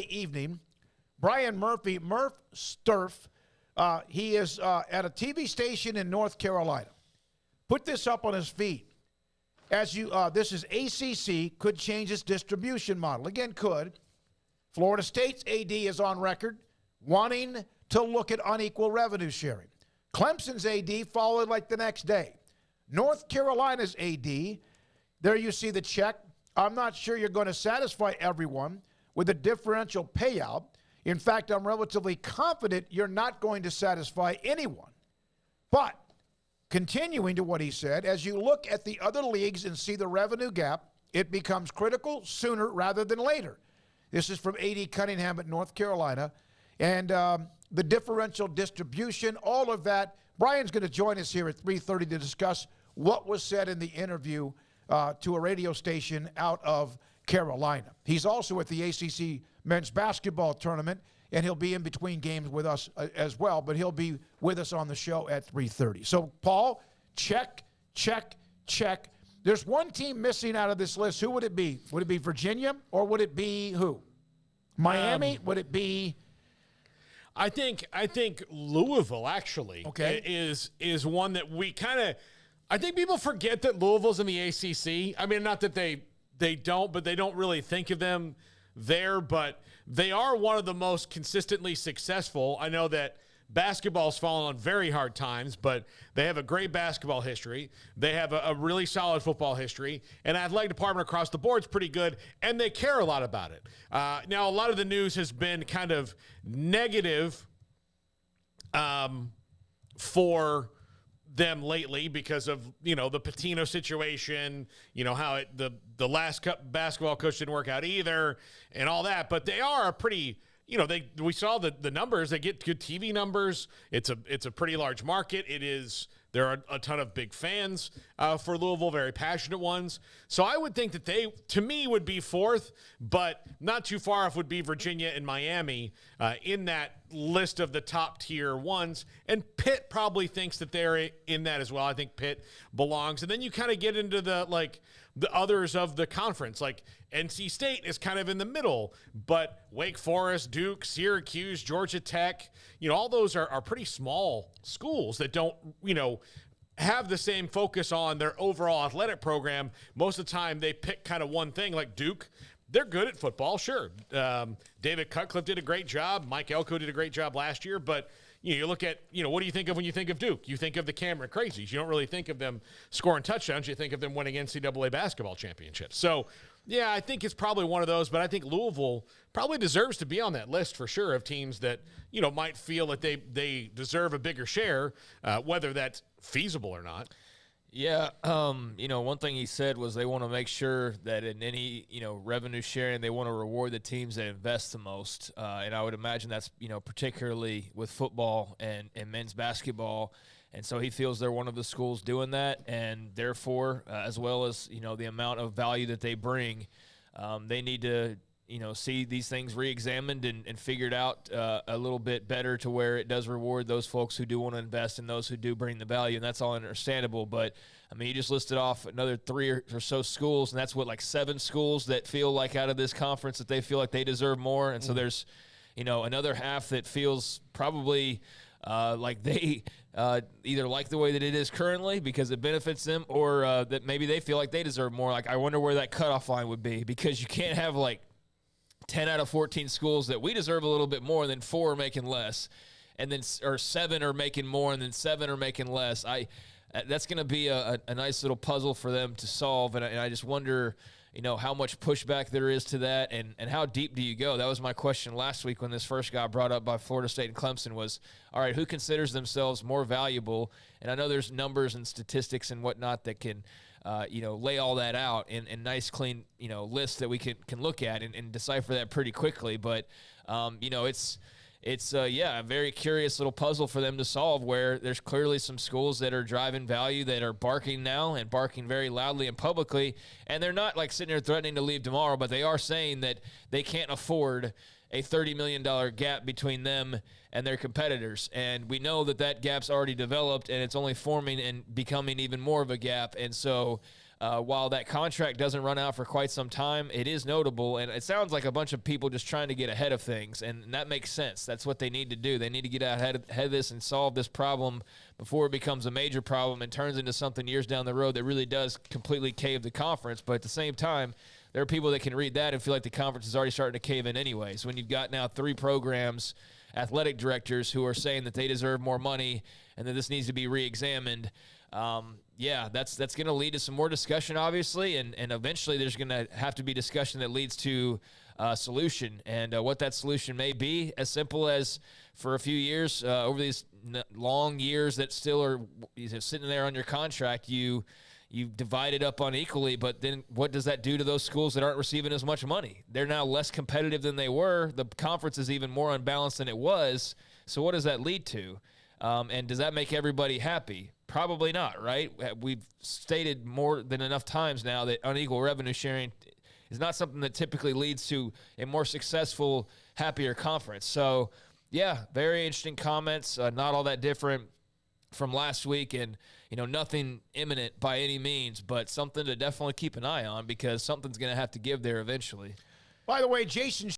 evening, Brian Murphy, Murph Sturf, he is at a TV station in North Carolina. Put this up on his feed. This is ACC, could change its distribution model. Again, could. Florida State's AD is on record wanting to look at unequal revenue sharing. Clemson's AD followed like the next day. North Carolina's AD, there you see the check. I'm not sure you're going to satisfy everyone with a differential payout. In fact, I'm relatively confident you're not going to satisfy anyone. But continuing to what he said, as you look at the other leagues and see the revenue gap, it becomes critical sooner rather than later. This is from A.D. Cunningham at North Carolina. And the differential distribution, all of that. Brian's going to join us here at 3:30 to discuss what was said in the interview to a radio station out of Carolina. He's also at the ACC men's basketball tournament, and he'll be in between games with us as well, but he'll be with us on the show at 3:30. So, Paul, check. There's one team missing out of this list. Who would it be? Would it be Virginia, or would it be who? Miami? Would it be? I think Louisville actually is one that we kind of. I think people forget that Louisville's in the ACC. I mean, not that they don't, but they don't really think of them there. But they are one of the most consistently successful. I know that basketball's fallen on very hard times, but they have a great basketball history. They have a really solid football history. And athletic department across the board is pretty good, and they care a lot about it. Now, a lot of the news has been kind of negative for them lately because of, the Patino situation, how the last basketball coach didn't work out either and all that. But they are a pretty... we saw the numbers. They get good TV numbers. It's a pretty large market. There are a ton of big fans for Louisville, very passionate ones. So I would think that they, to me, would be fourth, but not too far off would be Virginia and Miami in that list of the top tier ones. And Pitt probably thinks that they're in that as well. I think Pitt belongs. And then you kind of get into the others of the conference, like NC State is kind of in the middle, but Wake Forest, Duke, Syracuse, Georgia Tech, all those are pretty small schools that don't, have the same focus on their overall athletic program. Most of the time they pick kind of one thing, like Duke. They're good at football, sure. David Cutcliffe did a great job. Mike Elko did a great job last year, but you look at, what do you think of when you think of Duke? You think of the Cameron Crazies. You don't really think of them scoring touchdowns. You think of them winning NCAA basketball championships. So, yeah, I think it's probably one of those, but I think Louisville probably deserves to be on that list for sure of teams that, might feel that they deserve a bigger share, whether that's feasible or not. Yeah, one thing he said was they want to make sure that in any, revenue sharing, they want to reward the teams that invest the most. And I would imagine that's, particularly with football and men's basketball. And so he feels they're one of the schools doing that. And therefore, as well as, the amount of value that they bring, they need to, see these things re-examined and figured out a little bit better to where it does reward those folks who do want to invest and those who do bring the value, and that's all understandable. But, I mean, you just listed off another 3 or so schools, and that's like 7 schools that feel like out of this conference that they feel like they deserve more. And so there's, another half that feels probably like they either like the way that it is currently because it benefits them or that maybe they feel like they deserve more. Like, I wonder where that cutoff line would be because you can't have, 10 out of 14 schools that we deserve a little bit more and then 4 are making less, and then or 7 are making more and then 7 are making less. That's going to be a nice little puzzle for them to solve, and I just wonder, how much pushback there is to that and how deep do you go? That was my question last week when this first got brought up by Florida State and Clemson was, all right, who considers themselves more valuable? And I know there's numbers and statistics and whatnot that can lay all that out in nice, clean, lists that we can look at and decipher that pretty quickly. But, it's a very curious little puzzle for them to solve where there's clearly some schools that are driving value that are barking now and barking very loudly and publicly. And they're not sitting there threatening to leave tomorrow, but they are saying that they can't afford a $30 million gap between them and their competitors. And we know that gap's already developed and it's only forming and becoming even more of a gap. And so while that contract doesn't run out for quite some time, it is notable, and it sounds like a bunch of people just trying to get ahead of things, and that makes sense. That's what they need to do. They need to get ahead of this and solve this problem before it becomes a major problem and turns into something years down the road that really does completely cave the conference. But at the same time, there are people that can read that and feel like the conference is already starting to cave in anyways. When you've got now 3 programs, athletic directors who are saying that they deserve more money and that this needs to be reexamined, that's going to lead to some more discussion, obviously, and eventually there's going to have to be discussion that leads to a solution. And what that solution may be, as simple as for a few years, over these long years that still are sitting there on your contract, you divide it up unequally, but then what does that do to those schools that aren't receiving as much money? They're now less competitive than they were. The conference is even more unbalanced than it was. So what does that lead to? And does that make everybody happy? Probably not, right? We've stated more than enough times now that unequal revenue sharing is not something that typically leads to a more successful, happier conference. So, yeah, very interesting comments. Not all that different from last week, and nothing imminent by any means, but something to definitely keep an eye on because something's going to have to give there eventually. By the way, Jason